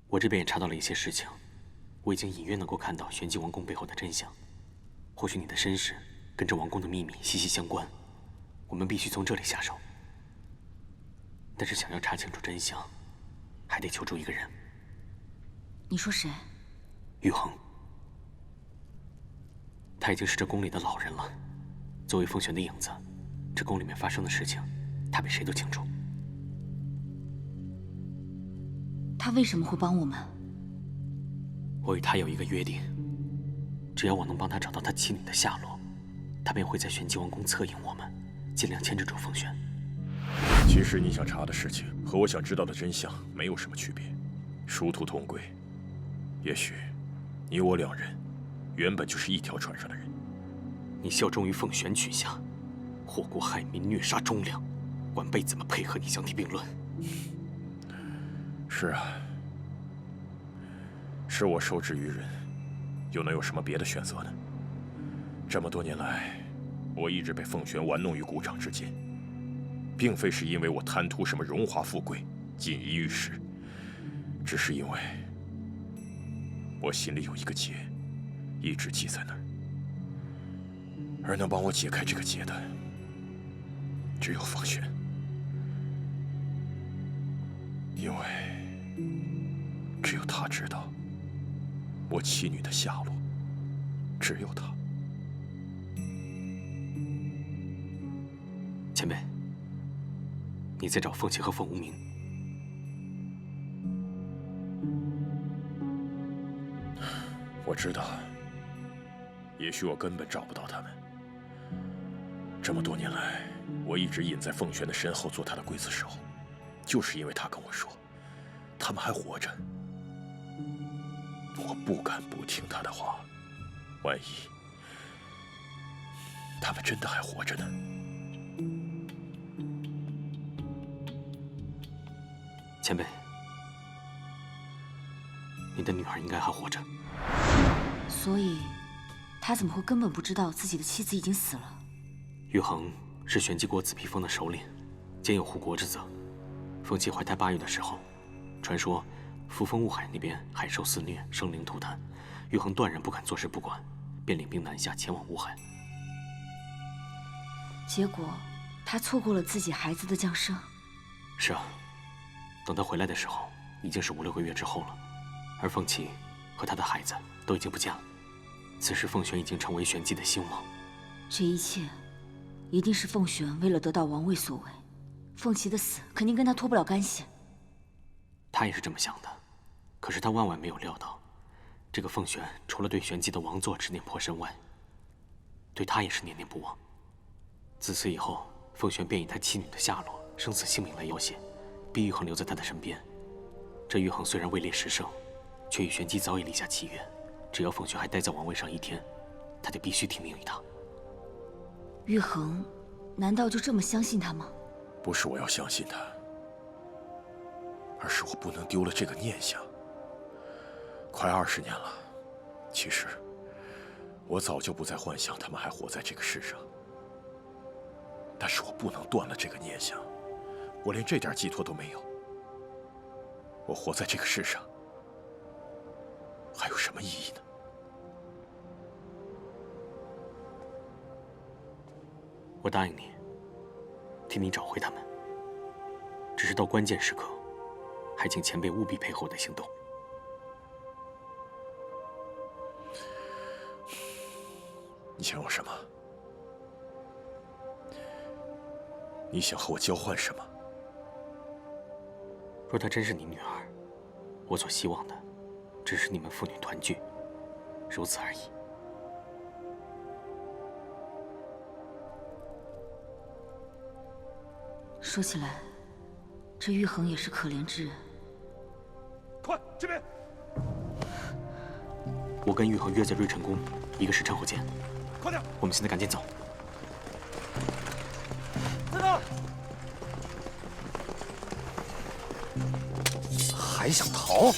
我这边也查到了一些事情，我已经隐约能够看到玄机王宫背后的真相。或许你的身世跟这王宫的秘密息息相关，我们必须从这里下手。但是想要查清楚真相，还得求助一个人。你说谁？玉衡。他已经是这宫里的老人了。作为凤璇的影子，这宫里面发生的事情，他比谁都清楚。他为什么会帮我们？我与他有一个约定，只要我能帮他找到他妻女的下落，他便会在玄机王宫策应我们，尽量牵制住凤璇。其实你想查的事情和我想知道的真相没有什么区别，殊途同归。也许你我两人原本就是一条船上的人。你效忠于凤璇曲下，祸国害民，虐杀忠良，晚辈怎么配合你相提并论？是啊，是我受制于人，又能有什么别的选择呢？这么多年来，我一直被凤璇玩弄于股掌之间，并非是因为我贪图什么荣华富贵、锦衣玉食，只是因为我心里有一个结，一直系在那儿。而能帮我解开这个结的，只有凤璇，因为只有她知道我妻女的下落，只有她。前辈，你在找凤琪和凤无名？我知道，也许我根本找不到他们。这么多年来，我一直隐在凤璇的身后做她的刽子手，就是因为她跟我说，他们还活着。我不敢不听她的话，万一他们真的还活着呢？前辈，你的女儿应该还活着。所以，他怎么会根本不知道自己的妻子已经死了？玉衡是玄机国紫披峰的首领，兼有护国之责。凤琪怀胎8月的时候，传说扶风雾海那边海兽肆虐，生灵涂炭，玉衡断然不敢坐视不管，便领兵南下前往雾海。结果，他错过了自己孩子的降生。是啊，等他回来的时候，已经是5、6个月之后了，而凤琪和他的孩子都已经不见了。此时凤璇已经成为玄机的兴亡。这一切，一定是凤璇为了得到王位所为。凤琪的死肯定跟他脱不了干系。他也是这么想的，可是他万万没有料到，这个凤璇除了对玄机的王座执念颇深外，对他也是念念不忘。自此以后，凤璇便以他妻女的下落、生死性命来要挟，逼玉衡留在他的身边。这玉衡虽然位列10胜，却与玄机早已立下契约，只要凤璇还待在王位上1天，他就必须听命于他。玉衡，难道就这么相信他吗？不是我要相信他，而是我不能丢了这个念想。快20年了，其实我早就不再幻想他们还活在这个世上，但是我不能断了这个念想，我连这点寄托都没有。我活在这个世上，还有什么意义呢？我答应你，替你找回他们。只是到关键时刻，还请前辈务必配合我的行动。你想要什么？你想和我交换什么？若她真是你女儿，我所希望的，只是你们父女团聚，如此而已。说起来，这玉衡也是可怜之人。快这边！我跟玉衡约在瑞辰宫一个时辰后见。快点！我们现在赶紧走。在哪？还想逃？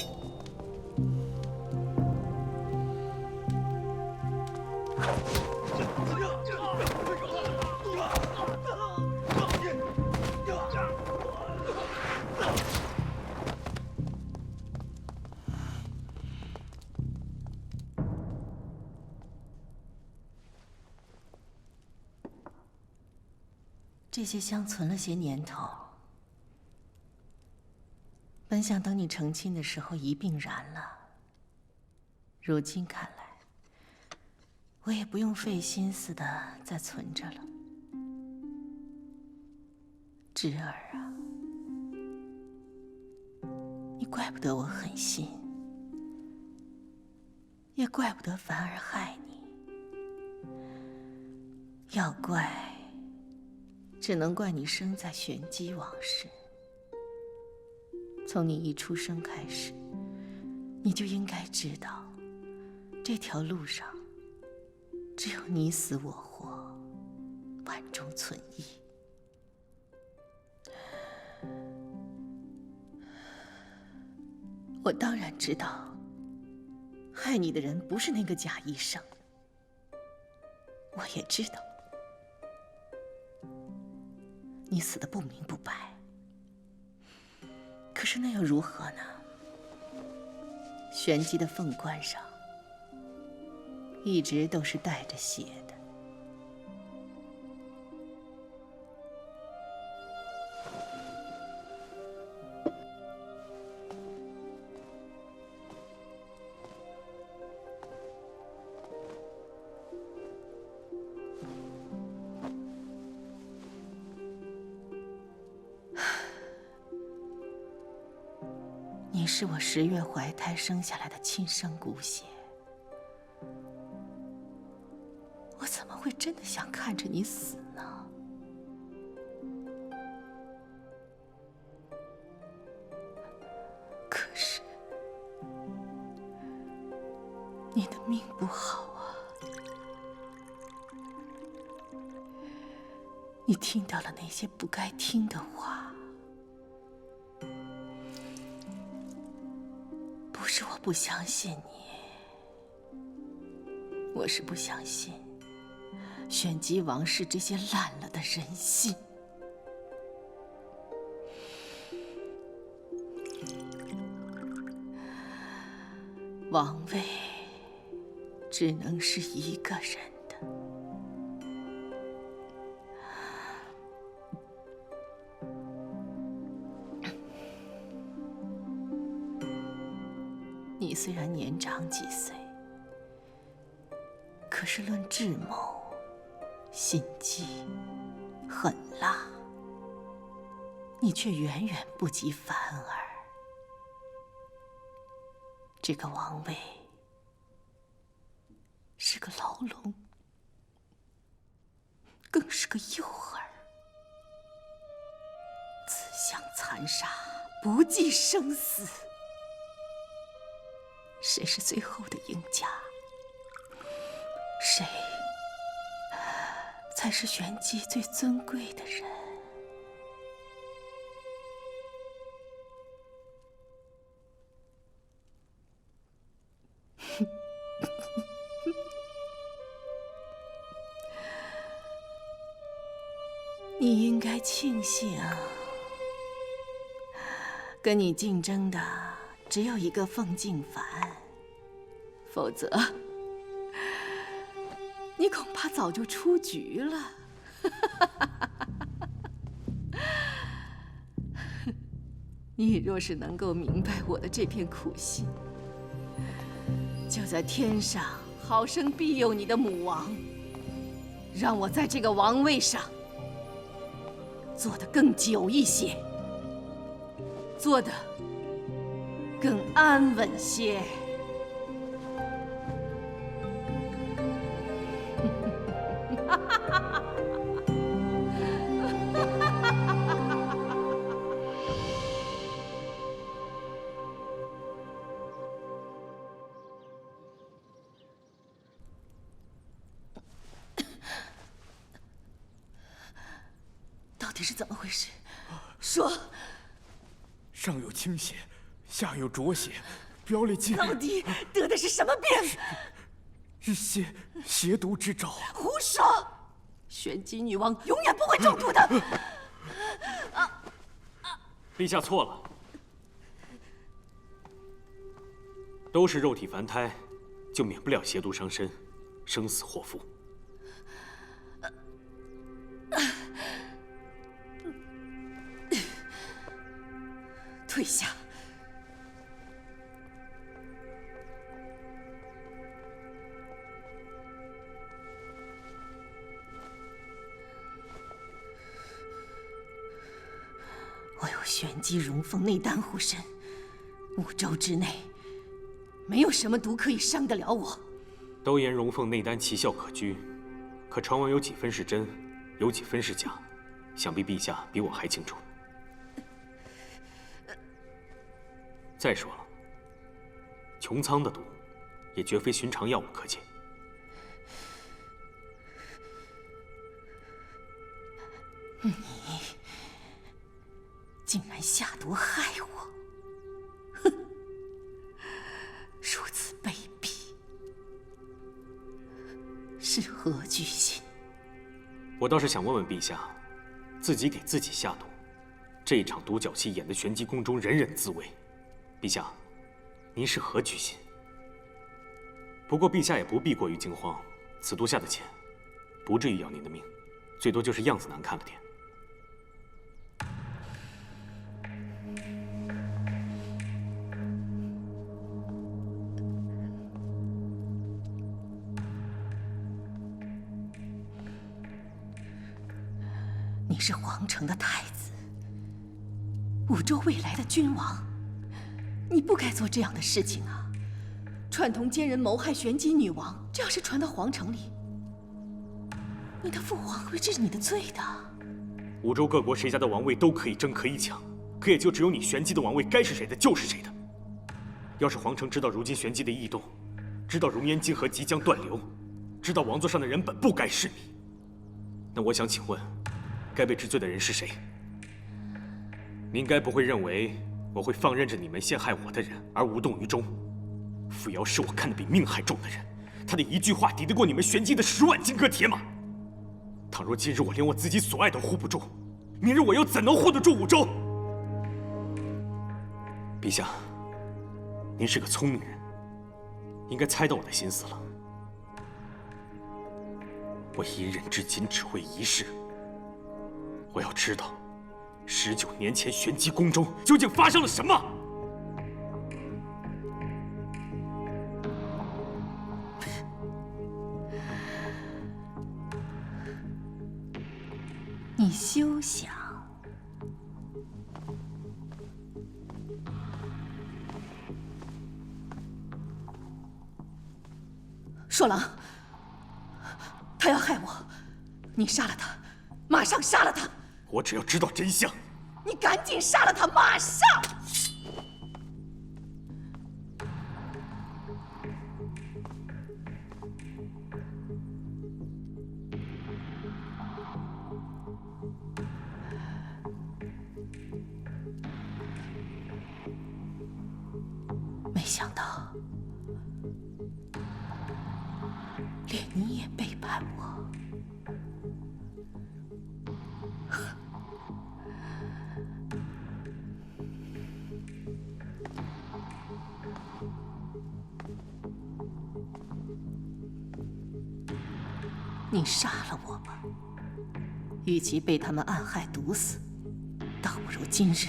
这些香存了些年头，本想等你成亲的时候一并燃了。如今看来，我也不用费心思的再存着了。侄儿啊，你怪不得我狠心，也怪不得凡儿害你。要怪，只能怪你生在玄机王室。从你一出生开始，你就应该知道，这条路上只有你死我活，万中存一。我当然知道，害你的人不是那个假医生。我也知道，你死得不明不白。可是那又如何呢？玄机的凤冠上一直都是带着血的。你是我10月怀胎生下来的亲生骨血，我怎么会真的想看着你死呢？可是你的命不好啊，你听到了那些不该听的话。不是我不相信你，我是不相信玄机王室这些烂了的人心。王位只能是一个人的。你虽然年长几岁，可是论智谋、心机、狠辣，你却远远不及凡儿。这个王位是个牢笼，更是个诱饵，自相残杀，不计生死。谁是最后的赢家？谁才是玄机最尊贵的人？你应该庆幸，跟你竞争的只有一个凤静凡，否则你恐怕早就出局了。你若是能够明白我的这片苦心，就在天上好生庇佑你的母王，让我在这个王位上做得更久一些，做得更安稳些。到底是怎么回事？说。上有倾血，下有浊血，表里尽。到底得的是什么病？是邪毒之兆。胡说！玄机女王永远不会中毒的。陛下错了，都是肉体凡胎，就免不了邪毒伤身，生死祸福。退下。我有玄机荣凤内丹护身，5周之内，没有什么毒可以伤得了我。都言荣凤内丹奇效可居，可传闻有几分是真，有几分是假，想必陛下比我还清楚。再说了，穹苍的毒，也绝非寻常药物可解。你竟然下毒害我！哼，如此卑鄙，是何居心？我倒是想问问陛下，自己给自己下毒，这一场独角戏演得玄机宫中人人自危。陛下，您是何居心？不过陛下也不必过于惊慌，此毒下的浅，不至于要您的命，最多就是样子难看了点。你是皇城的太子，5周未来的君王，你不该做这样的事情啊！串通奸人谋害玄机女王，这要是传到皇城里，你的父皇会治你的罪的。5州各国谁家的王位都可以争，可以抢，可也就只有你玄机的王位该是谁的就是谁的。要是皇城知道如今玄机的异动，知道熔岩金河即将断流，知道王座上的人本不该是你，那我想请问，该被治罪的人是谁？您该不会认为我会放任着你们陷害我的人而无动于衷？傅瑶是我看得比命还重的人，他的一句话抵得过你们玄机的10万金戈铁马。倘若今日我连我自己所爱都护不住，明日我又怎能护得住5州？陛下，您是个聪明人，应该猜到我的心思了。我隐忍至今只为一事，我要知道19年前玄机宫中究竟发生了什么。你休想！硕郎，他要害我，你杀了他，马上杀了他！我只要知道真相。你赶紧杀了他，马上！没想到，连你也背叛我。你杀了我吧，与其被他们暗害毒死，倒不如今日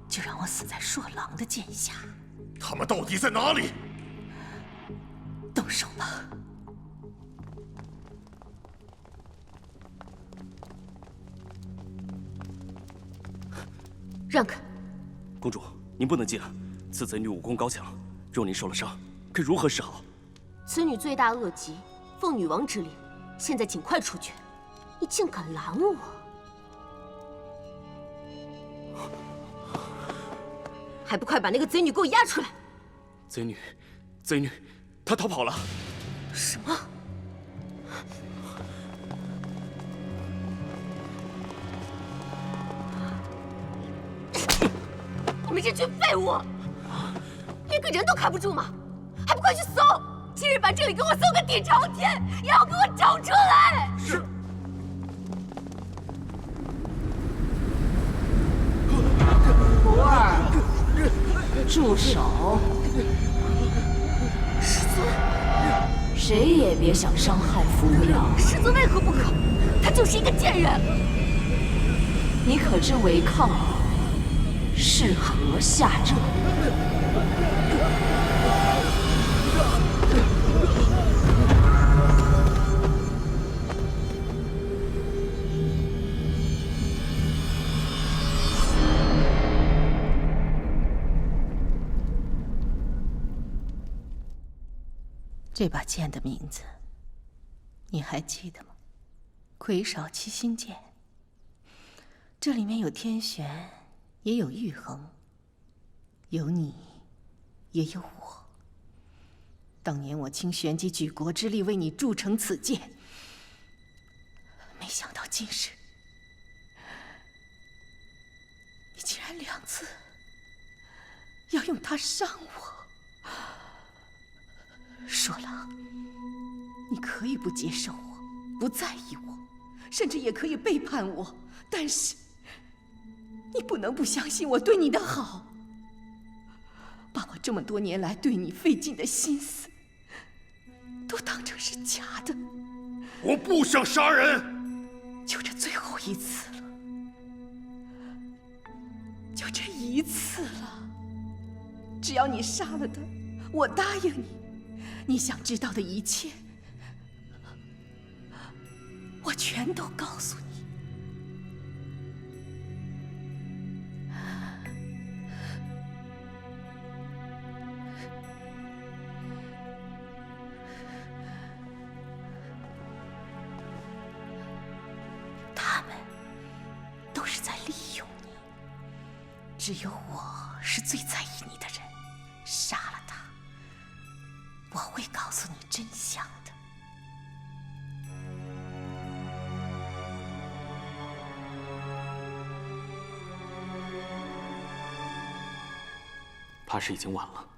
就让我死在硕郎的剑下。他们到底在哪里？动手吧！让开！公主，您不能进啊！此贼女武功高强，若您受了伤，该如何是好？此女罪大恶极，奉女王之令，现在尽快出去！你竟敢拦我！还不快把那个贼女给我押出来！贼女，她逃跑了。什么？你们这群废物，连个人都看不住吗？还不快去搜！今日把这里给我搜个底朝天，也要给我找出来！是。不二，住手！师尊，谁也别想伤害扶摇。师尊为何不可？他就是一个贱人！你可知违抗适可下热。这把剑的名字，你还记得吗？魁少七星剑。这里面有天玄，也有玉衡，有你，也有我。当年我倾玄机举国之力为你铸成此剑，没想到今日你竟然2次要用它伤我。说了，你可以不接受我，不在意我，甚至也可以背叛我，但是你不能不相信我对你的好，把我这么多年来对你费尽的心思都当成是假的。我不想杀人，就这最后一次了，就这一次了。只要你杀了他，我答应你，你想知道的一切，我全都告诉你。他们都是在利用你，只有我是最在意你的人。杀了他，我会告诉你真相的。怕是已经晚了。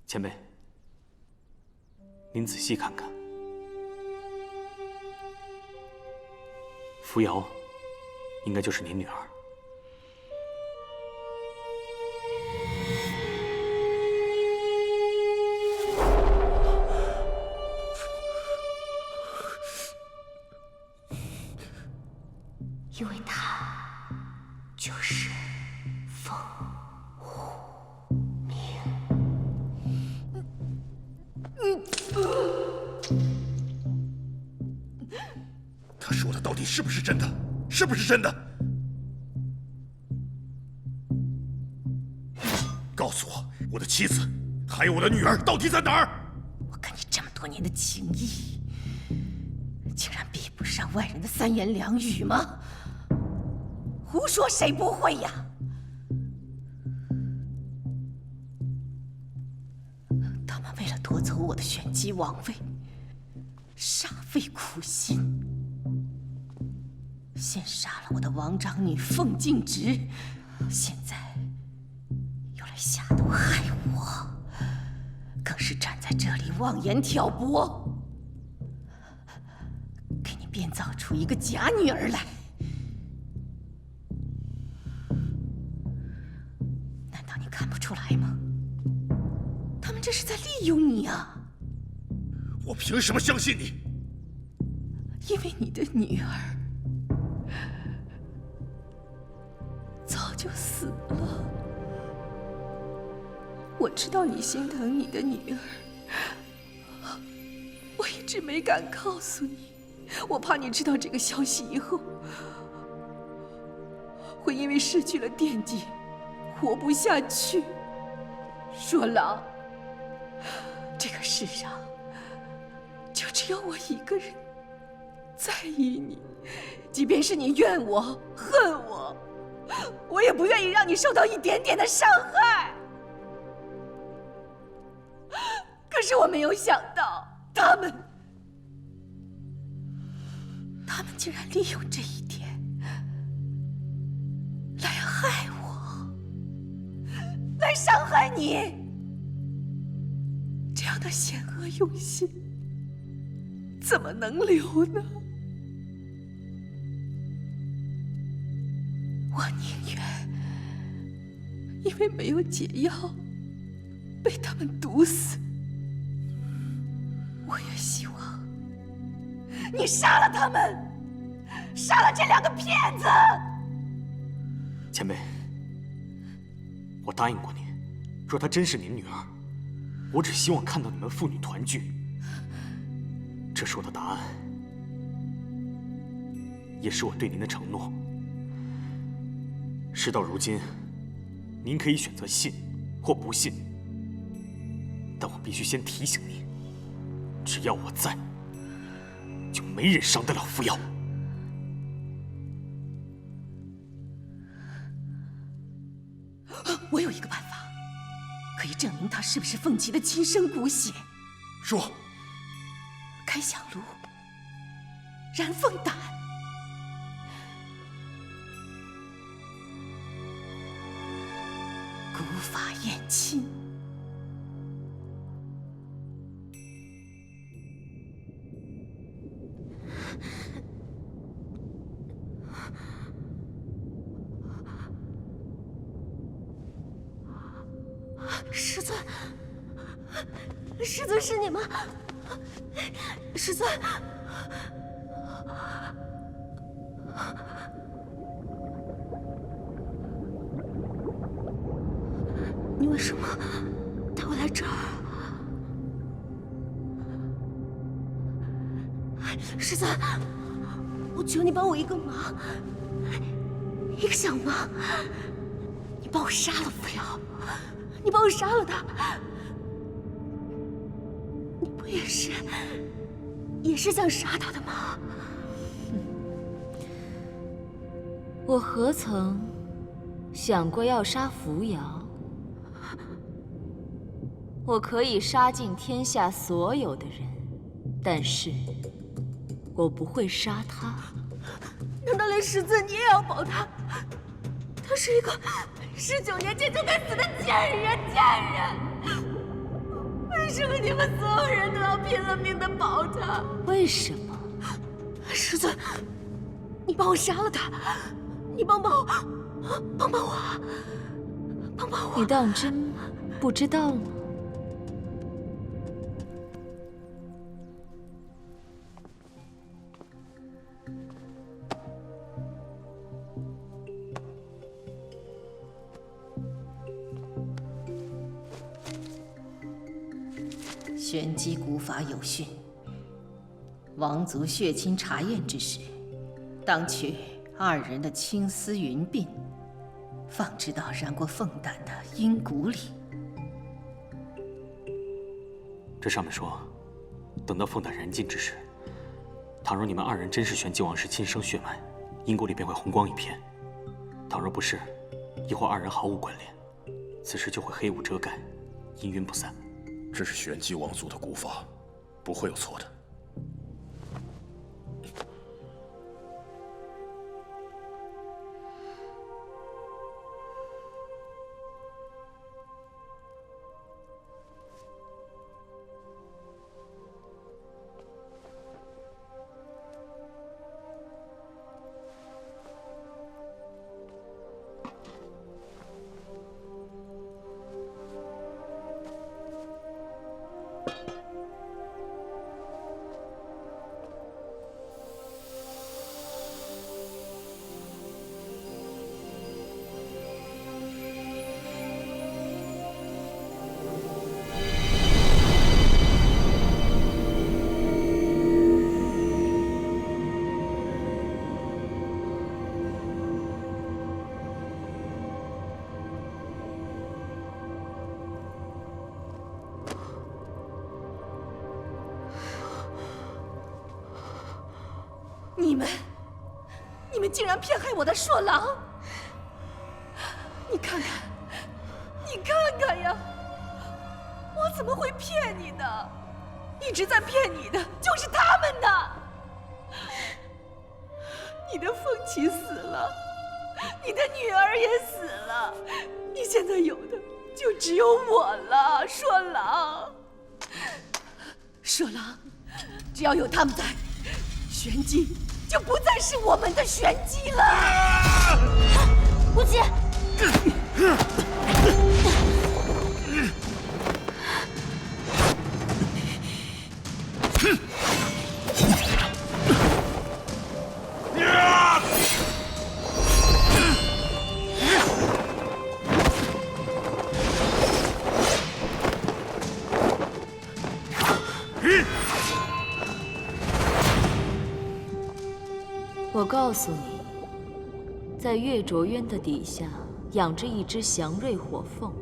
前辈，您仔细看看，扶摇应该就是您女儿。因为她就是凤虎鸣。他说的到底是不是真的？是不是真的？告诉我，我的妻子还有我的女儿到底在哪儿？我跟你这么多年的情谊，竟然比不上外人的3言2语吗？胡说，谁不会呀？他们为了夺走我的玄机王位，煞费苦心，先杀了我的王长女凤静直，现在又来下毒害我，更是站在这里妄言挑拨，给你编造出一个假女儿来。难道你看不出来吗？他们这是在利用你啊！我凭什么相信你？因为你的女儿早就死了。我知道你心疼你的女儿，我一直没敢告诉你，我怕你知道这个消息以后，会因为失去了惦记，活不下去。说了，这个世上就只有我一个人在意你，即便是你怨我、恨我，我也不愿意让你受到一点点的伤害。可是我没有想到，他们竟然利用这一点来害我，来伤害你。这样的险恶用心，怎么能留呢？我宁愿因为没有解药被他们毒死，我也希望你杀了他们，杀了这2个骗子。前辈，我答应过您，若她真是您女儿，我只希望看到你们父女团聚。这是我的答案，也是我对您的承诺。事到如今，您可以选择信或不信，但我必须先提醒您，只要我在，就没人伤得了扶摇。我有一个办法，可以证明他是不是凤琪的亲生骨血。说，开香炉，燃凤胆，古法验亲。师尊，师尊是你吗？师尊，你为什么带我来这儿？师尊，我求你帮我一个忙，一个小忙，你帮我杀了扶摇。你帮我杀了他，你不也是想杀他的吗？我何曾想过要杀扶摇？我可以杀尽天下所有的人，但是我不会杀他。难道连师尊你也要保他？他是一个19年前就该死的贱人！为什么你们所有人都要拼了命的保他？为什么？师尊，你帮我杀了他，你帮我！你当真不知道吗？玄机古法有训：王族血亲查验之时，当取2人的青丝云鬓，放置到染过凤胆的阴骨里。这上面说，等到凤胆燃尽之时，倘若你们2人真是玄机王氏亲生血脉，阴骨里便会红光一片；倘若不是，亦或2人毫无关联，此时就会黑雾遮盖，阴云不散。这是玄机王族的古法，不会有错的。你们竟然骗害我的硕郎！你看看呀！我怎么会骗你呢？一直在骗你的就是他们呢。你的凤琪死了，你的女儿也死了，你现在有的就只有我了，硕郎。硕郎，只要有他们在，玄机就不再是我们的玄机了。无极，我告诉你，在月卓渊的底下养着一只祥瑞火凤，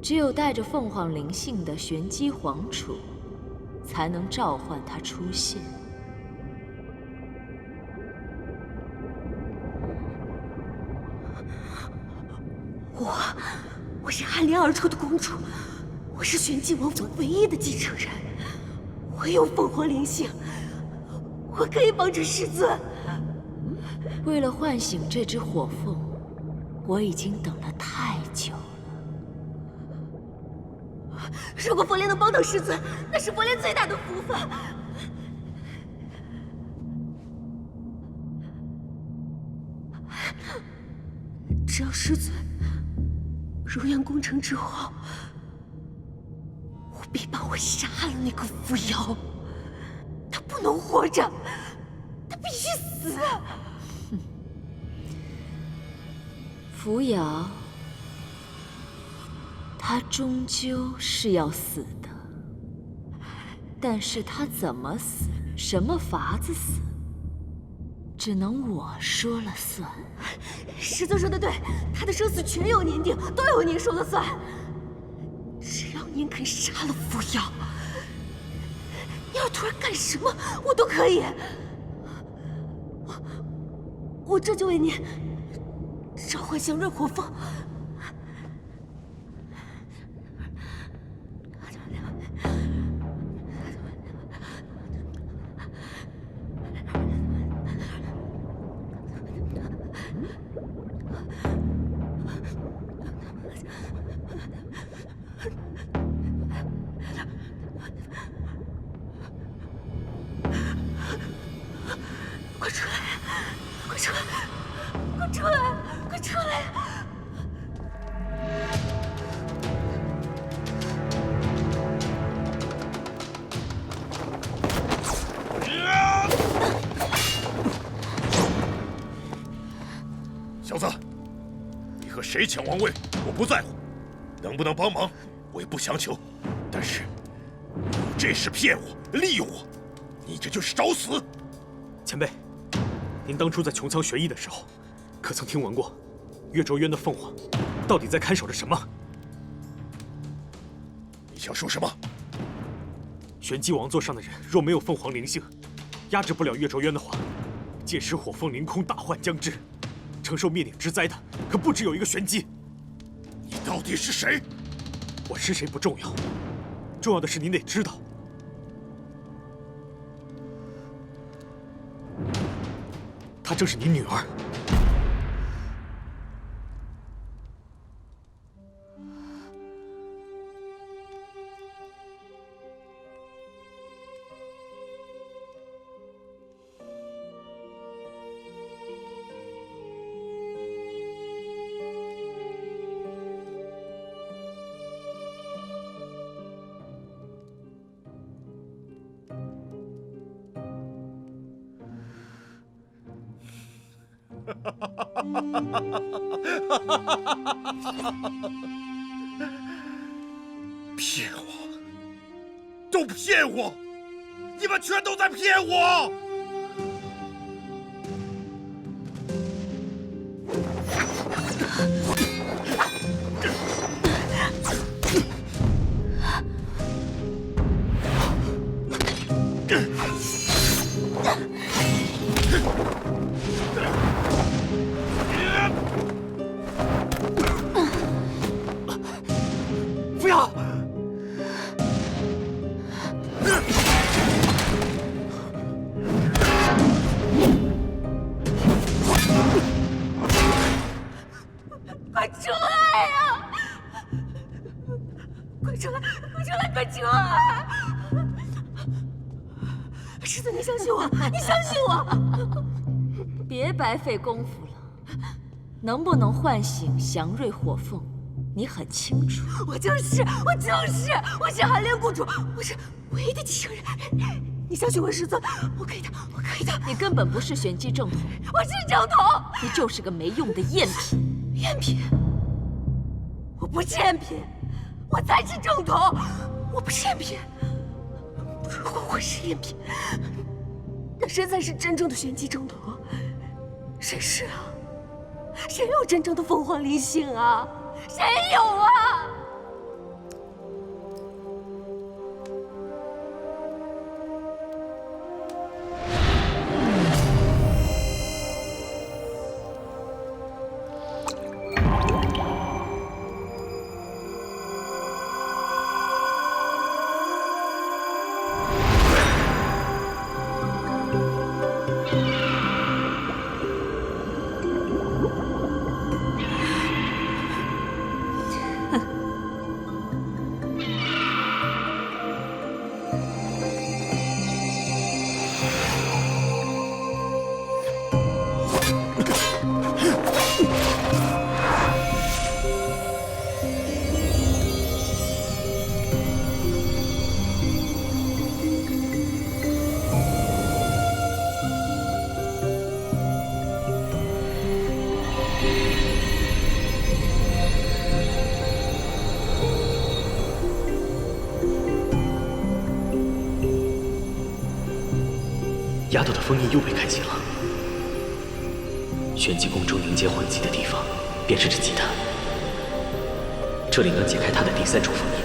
只有带着凤凰灵性的玄机皇储，才能召唤它出现。我是暗恋而出的公主，我是玄机王府唯一的继承人，我有凤凰灵性，我可以帮助师尊。为了唤醒这只火凤，我已经等了太久了。如果佛莲能帮到师尊，那是佛莲最大的福分。只要师尊如愿攻城之后，务必帮我杀了那个扶摇，他不能活着，他必须死。扶摇，他终究是要死的，但是他怎么死，什么法子死，只能我说了算。师尊说的对，他的生死全由您定，都由您说了算。只要您肯杀了扶摇，你要突然干什么，我都可以。我这就为您召唤祥瑞火凤。快出来！快出来！快出来！快出来！小子，你和谁抢王位，我不在乎，能不能帮忙，我也不强求。但是，你这是骗我、利用我，你这就是找死！前辈，您当初在穹苍学艺的时候，可曾听闻过月卓渊的凤凰到底在看守着什么？你想说什么？玄机王座上的人若没有凤凰灵性，压制不了月卓渊的话，届时火凤凌空，大患将至。承受灭顶之灾的可不只有一个玄机。你到底是谁？我是谁不重要，重要的是您得知道，她正是您女儿。骗我！都骗我！你们全都在骗我！扶摇，师尊，你相信我，你相信我！别白费功夫了。能不能唤醒祥瑞火凤，你很清楚。我是寒莲公主，我是唯一的继承人。你相信我，师尊，我可以的，我可以的。你根本不是玄机正统，我是正统，你就是个没用的赝品。赝品？我不是赝品，我才是正统。我不是赝品。如果我是赝品，那谁才是真正的玄机正统？谁是啊？谁有真正的凤凰灵性啊？谁有啊？丫头的封印又被开启了。玄机宫中凝结魂技的地方，便是这祭坛。这里能解开她的第3重封印。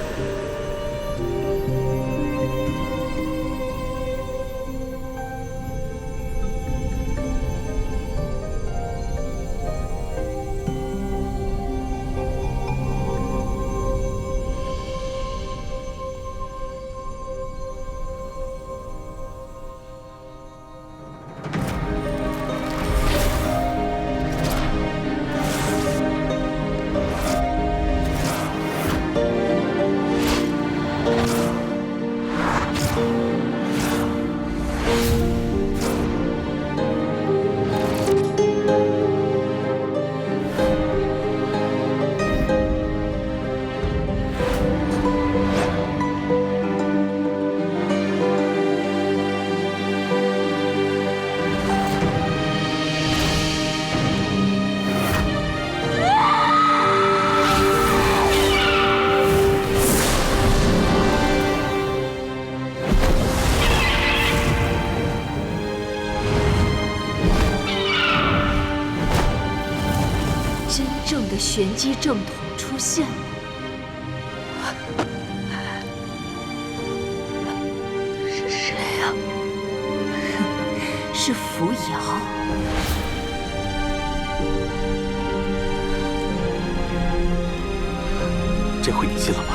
玄机正统出现了，是谁呀？是扶摇。这回你信了吧？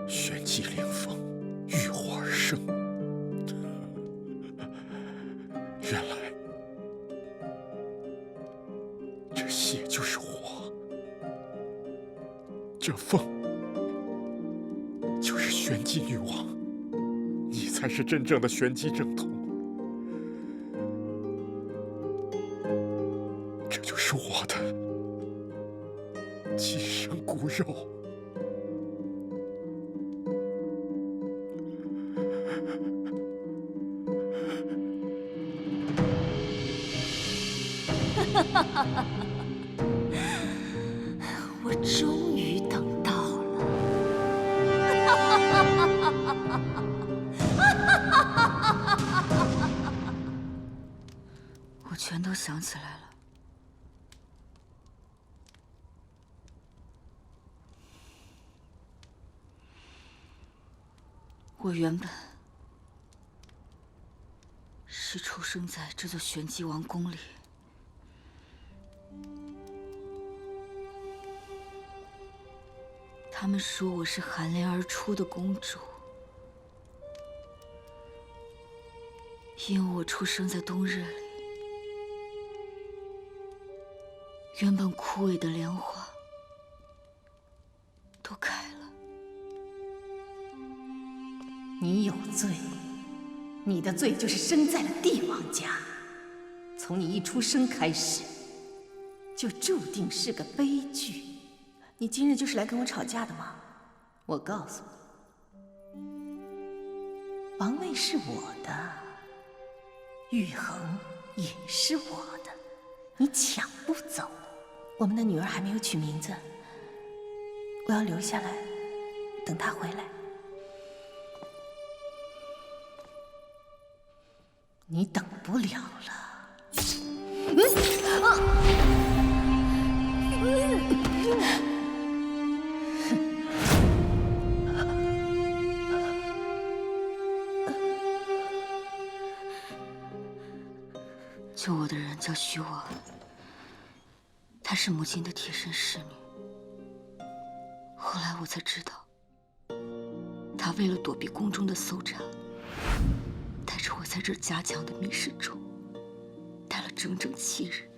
玄机灵风，浴火而生。原来这血就是火，这凤就是玄机女王，你才是真正的玄机正统。这就是我的亲生骨肉。我终于等到了。我全都想起来了。我原本是出生在这座玄机王宫里。他们说我是寒莲而出的公主，因为我出生在冬日里，原本枯萎的莲花都开了。你有罪，你的罪就是生在了帝王家，从你一出生开始，就注定是个悲剧。你今日就是来跟我吵架的吗？我告诉你，王位是我的，玉衡也是我的，你抢不走。我们的女儿还没有取名字，我要留下来，等她回来。你等不了了。救我的人叫徐婉，她是母亲的贴身侍女。后来我才知道，她为了躲避宫中的搜查，带着我在这夹墙的密室中待了整整7日。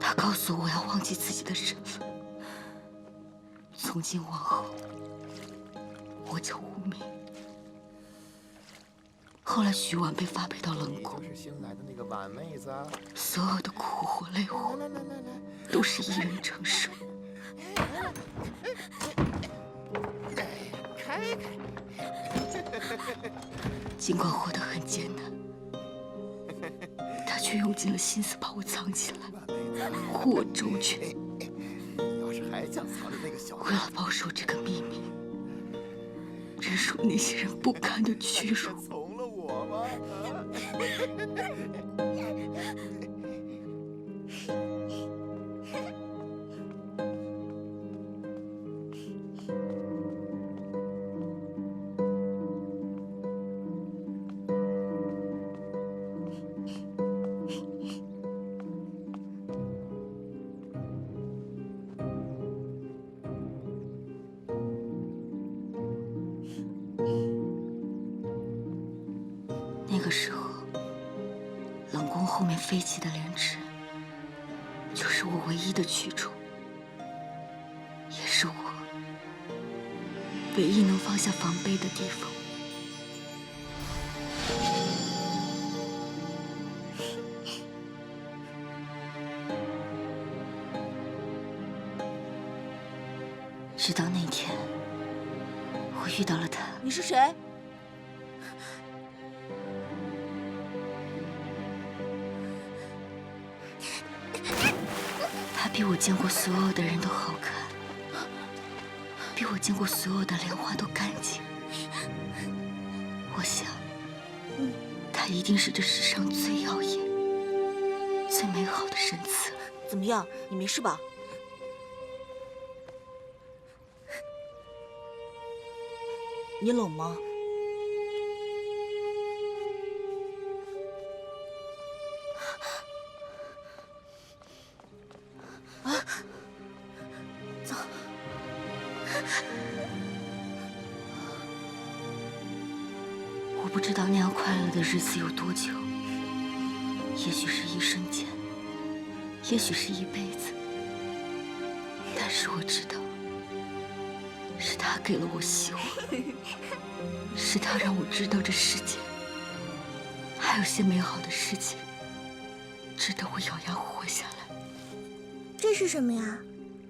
她告诉我要忘记自己的身份，从今往后我叫无名。后来徐婉被发配到冷宫，就是新来的那个婉妹子。所有的苦活累活都是一人承受。开。尽管活得很艰难，他却用尽了心思把我藏起来，护我周全。你要是还想藏着那个小……为了保守这个秘密，忍受那些人不堪的屈辱。从了我吗？那个时候，冷宫后面飞起的莲池，就是我唯一的去处，也是我唯一能放下防备的地方。直到那天，我遇到了他。你是谁？他比我见过所有的人都好看，比我见过所有的莲花都干净。我想，他一定是这世上最耀眼、最美好的神赐了。怎么样？你没事吧？你冷吗？走。我不知道那样快乐的日子有多久，也许是一瞬间，也许是一辈子。但是我知道，是他给了我希望，是他让我知道这世界还有些美好的事情值得我咬牙活下来。这是什么呀？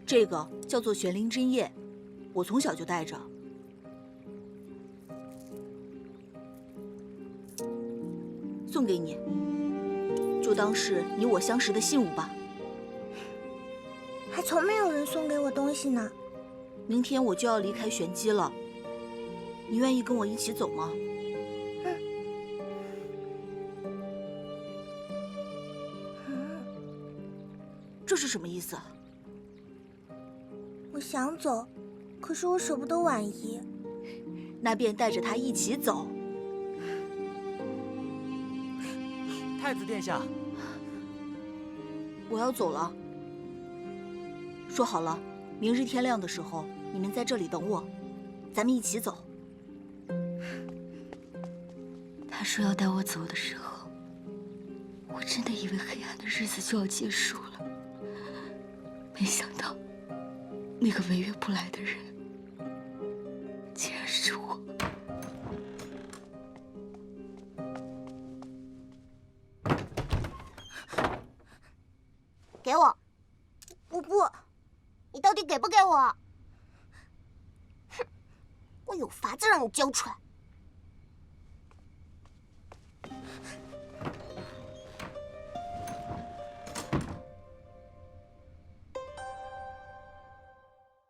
这个叫做玄灵针叶，我从小就带着。送给你，就当是你我相识的信物吧。还从没有人送给我东西呢。明天我就要离开玄机了，你愿意跟我一起走吗？这是什么意思？我想走，可是我舍不得婉仪。那便带着她一起走。太子殿下，我要走了。说好了，明日天亮的时候，你们在这里等我，咱们一起走。他说要带我走的时候，我真的以为黑暗的日子就要结束了，没想到那个违约不来的人，竟然是我。给我！我不，你到底给不给我？哼，我有法子让你交出来。